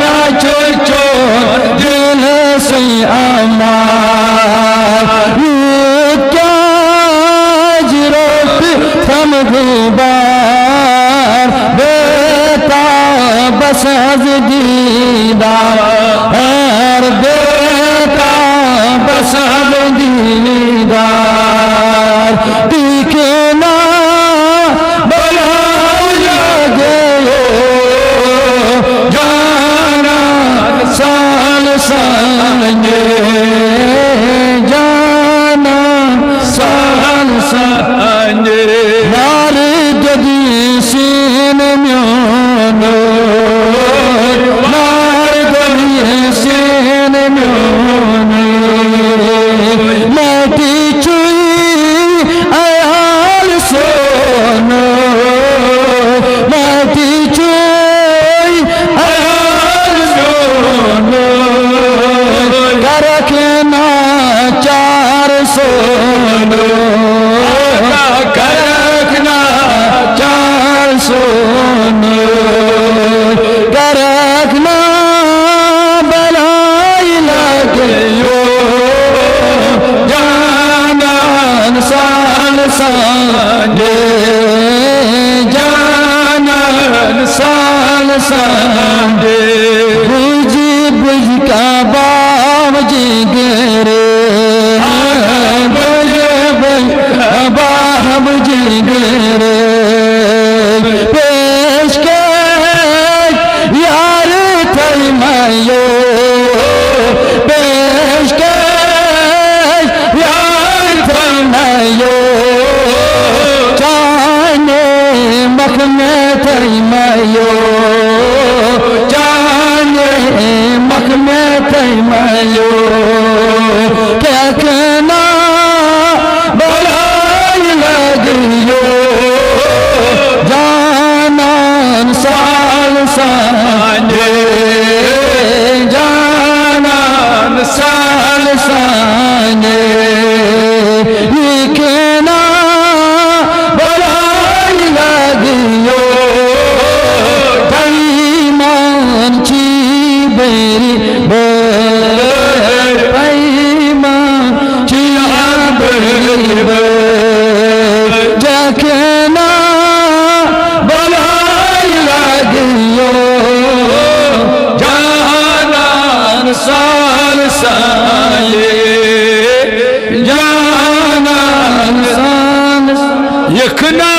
चो दिल से अमार क्या जिरोट थम बार बेटा बस दीदार बेटा बस दीदार दिखे ना बलाओ लगे जाना साल संगे जाना साल संगे नार जदी सीन म्योनो नार जदी सीन म्योनो मैटी चुई आयाल सोनो मैटी चुई आयाल सोनो करखना चार सोनो करखना चार सोनो करखना बलाई लगे जानन साल संगे जानन साल संगे बुझ बुझ का बाम जी गेरे बुझ बुझ बाम जी गेरे पेश के यार थई मायो पेश के यार थई मायो जाने मख में थई मायो जाने मख में थई मायो क्या कहना बलाई लगियो जानन साल संगे जानन साल संगे लिखना बलाई लगियो पैमान ची बेरी पैमान ची बेरी जखना बलाई लगियो जानन साल संगे जानन साल यखना